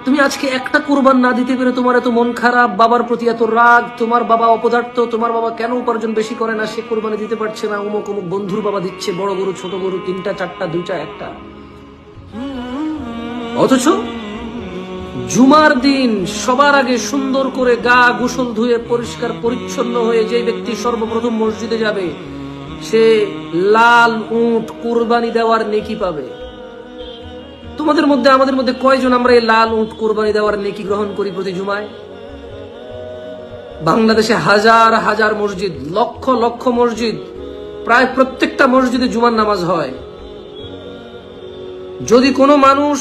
তুমি আজকে একটা কুরবান না দিতে পেরে তোমার এত মন খারাপ, বাবার প্রতি এত রাগ, তোমার বাবা অপদার্থ, তোমার বাবা কেন উপার্জন বেশি করে না, সে কুরবানি দিতে পারছে না, অমুক অমুক বন্ধুর বাবা দিচ্ছে বড় গরু, ছোট গরু, 3টা 4টা 2টা 1টা। অথচ জুমার দিন সবার আগে সুন্দর করে গা গোসল ধুয়ে পরিষ্কার পরিচ্ছন্ন হয়ে যে ব্যক্তি সর্বপ্রথম মসজিদে যাবে, সে লাল উট কুরবানি দেওয়ার নেকি পাবে। তোমাদের মধ্যে আমাদের মধ্যে কয়জন আমরা এই লাল উট কুরবানি দেওয়ার নেকি গ্রহণ করি প্রতি জুমায়? বাংলাদেশে হাজার হাজার মসজিদ, লক্ষ লক্ষ মসজিদ, প্রায় প্রত্যেকটা মসজিদে জুমার নামাজ হয়। যদি কোনো মানুষ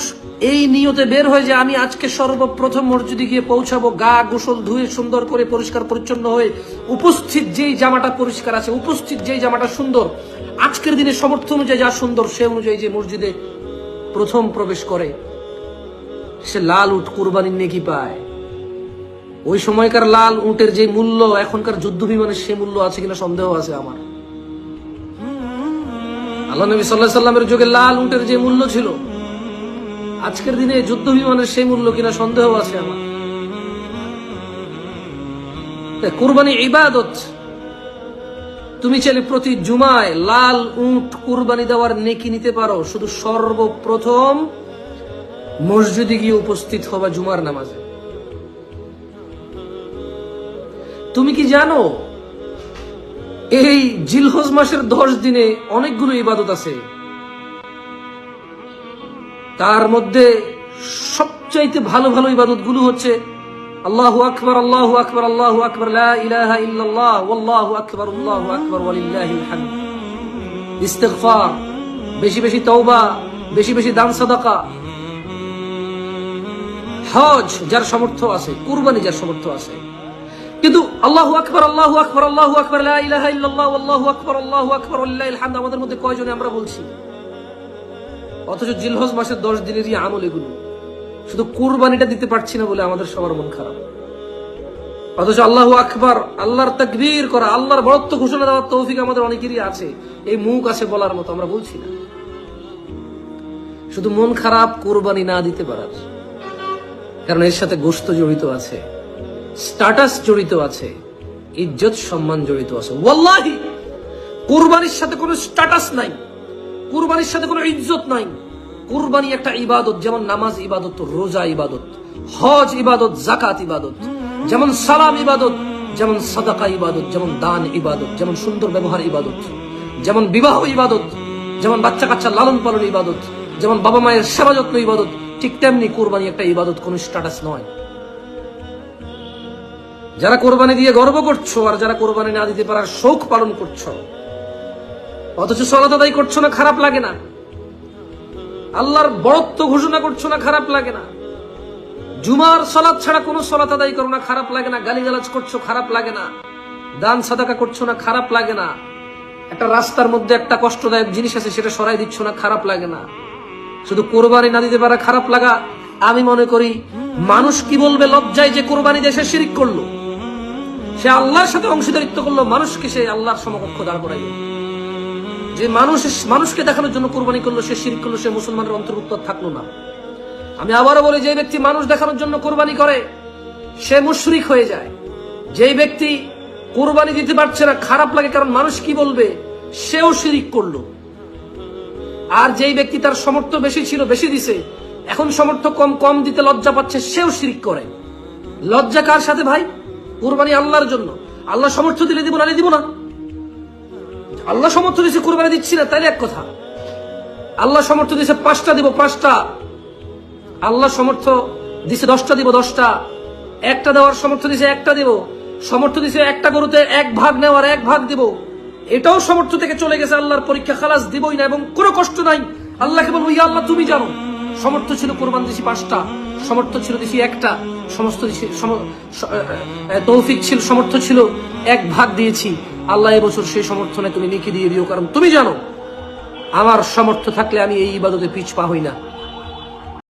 এই নিয়তে বের হয় যে আমি আজকে সর্বপ্রথম মসজিদে গিয়ে পৌঁছাবো, গা গোসল ধুয়ে সুন্দর করে পরিষ্কার পরিচ্ছন্ন হয়ে, উপস্থিত যেই জামাটা পরিষ্কার আছে, উপস্থিত যেই জামাটা সুন্দর, আজকের দিনে সমর্থ অনুযায়ী যা সুন্দর, সে অনুযায়ী যে মসজিদে প্রথম প্রবেশ করে, সে লাল উট কুরবানির নেকি পায়। ওই সময়কার লাল উটের যে মূল্য, এখনকার যুদ্ধ বিমানের সে মূল্য আছে কিনা সন্দেহ আছে আমার। আল্লাহ নবী সাল্লাল্লাহু আলাইহি সাল্লামের যুগে লাল উটের যে মূল্য ছিল, আজকের দিনে যুদ্ধ বিমানের সেই মূল্য কিনা সন্দেহ আছে আমার। কুরবানি ইবাদত। তুমি চাইলে প্রতি জুমায় লাল উট কুরবানি দেওয়ার নেকি নিতে পারো, শুধু সর্বপ্রথম মসজিদে গিয়ে উপস্থিত হবা জুমার নামাজে। তুমি কি জানো এই জিলহজ মাসের 10 দিনে অনেকগুলো ইবাদত আছে, তার মধ্যে সবচাইতে ভালো ভালো ইবাদত গুলো হচ্ছে আল্লাহু আকবার, আল্লাহু আকবার, আল্লাহু আকবার, লা ইলাহা ইল্লাল্লাহ, ওয়াল্লাহু আকবার, আল্লাহু আকবার, ওয়ালিল্লাহিল হামদ। ইস্তিগফার, বেশি বেশি তওবা, বেশি বেশি দান সাদাকা। হজ যার সামর্থ্য আছে, কুরবানি যার সামর্থ্য আছে। কিন্তু আল্লাহু আকবার, আল্লাহু আকবার, আল্লাহু আকবার, লা ইলাহা ইল্লাল্লাহ, ওয়াল্লাহু আকবার, আল্লাহু আকবার, ওয়ালিল্লাহিল হামদ আমাদের মধ্যে কয়জনে আমরা বলছি? অথচ জিলহজ মাসের 10 দিনেরই আমল এগুলো, শুধু কুরবানিটা দিতে পারছি না বলে আমাদের সবার মন খারাপ। অথচ আল্লাহু আকবার, আল্লাহর তাকবীর করা, আল্লাহর বড়ত্ব ঘোষণা দেওয়ার তৌফিক আমাদের অনেকেরই আছে, এই মুখ আছে বলার মতো, আমরা বলছি না। শুধু মন খারাপ কুরবানি না দিতে পারার কারণ এর সাথে গোশত জড়িত আছে, স্ট্যাটাস জড়িত আছে, ইজ্জত সম্মান জড়িত আছে। ওয়াল্লাহি কুরবানির সাথে কোনো স্ট্যাটাস নাই, কুরবানির সাথে কোনো ইজ্জত নাই। কুরবানি একটা ইবাদত, যেমন নামাজ ইবাদত, রোজা ইবাদত, হজ ইবাদত, যাকাত ইবাদত, যেমন সালাম ইবাদত, যেমন সাদাকা ইবাদত, যেমন দান ইবাদত, যেমন সুন্দর ব্যবহার ইবাদত, যেমন বিবাহ ইবাদত, যেমন বাচ্চা কাচ্চা লালন পালন ইবাদত, যেমন বাবা মায়ের সেবা যত্ন ইবাদত, ঠিক তেমনি কুরবানি একটা ইবাদত, কোনো স্ট্যাটাস নয়। যারা কোরবানি দিয়ে গর্ব করছো আর যারা কোরবানি না দিতে পারার শৌক পালন করছো, অথচ সালাত আদায় করছো না, খারাপ লাগে না? আল্লাহর বড়ত্ব ঘোষণা করছো না, খারাপ লাগে না? জুমার সালাত ছাড়া কোনো সালাত আদায় করো না, খারাপ লাগে না? গালিগালাজ করছো, খারাপ লাগে না? দান সাদাকা করছো না, খারাপ লাগে না? একটা রাস্তার মধ্যে একটা কষ্টদায়ক জিনিস আছে, সেটা সরাই দিচ্ছ না, খারাপ লাগে না? শুধু কোরবানি না দিতে পারা খারাপ লাগা, আমি মনে করি মানুষ কি বলবে লজ্জায় যে কোরবানি দিয়ে সে শিরক করলো, সে আল্লাহর সাথে অংশীদারিত্ব করলো, মানুষকে সে আল্লাহর সমকক্ষ দাঁড় করাইল। যে মানুষকে দেখানোর জন্য কোরবানি করলো, সে শিরক করলো, সে মুসলমানের অন্তর্ভুক্ত থাকলো না। আমি আবারও বলি, যে ব্যক্তি মানুষ দেখানোর জন্য কোরবানি করে সে মুশরিক হয়ে যায়। যে ব্যক্তি কোরবানি দিতে পারছে না, খারাপ লাগে কারণ মানুষ কি বলবে, সেও শিরক করলো। আর যেই ব্যক্তি তার সামর্থ্য বেশি ছিল, বেশি দিছে, এখন সামর্থ্য কম দিতে লজ্জা পাচ্ছে, সেও শিরক করে। লজ্জা কার সাথে ভাই? কুরবানি আল্লাহর জন্য। আল্লাহ সামর্থ্য দিলে দিব, নালে দিব না। আল্লাহ সামর্থ্য দিয়েছে কুরবানি দিচ্ছি না, তাইলে এক কথা। আল্লাহ সামর্থ্য দিয়েছে 5টা দিব, 5টা। আল্লাহ সামর্থ্য দিয়েছে 10টা দিব, 10টা। একটা দেওয়ার সামর্থ্য দিয়েছে, একটা দিব। সামর্থ্য দিয়েছে একটা গরুতে 1 ভাগ নেওয়ার, 1 ভাগ দিব। এটাও সামর্থ্য থেকে চলে গেছে, আল্লাহর পরীক্ষা, খালাস দিবই না এবং কোনো কষ্ট নাই। আল্লাহকে বলবো, ইয়া আল্লাহ তুমি জানো। সামর্থ্য ছিল কোরবান দিছি 5টা, সামর্থ্য ছিল দিছি 1টা, সমস্ত তৌফিক ছিল, সামর্থ্য ছিল 1 ভাগ দিয়েছি। আল্লাহ এবছর সেই সমর্থনে তুমি নেকি দিয়ে দিও, কারণ তুমি জানো আমার সামর্থ্য থাকলে আমি এই ইবাদতে পিছপা হই না।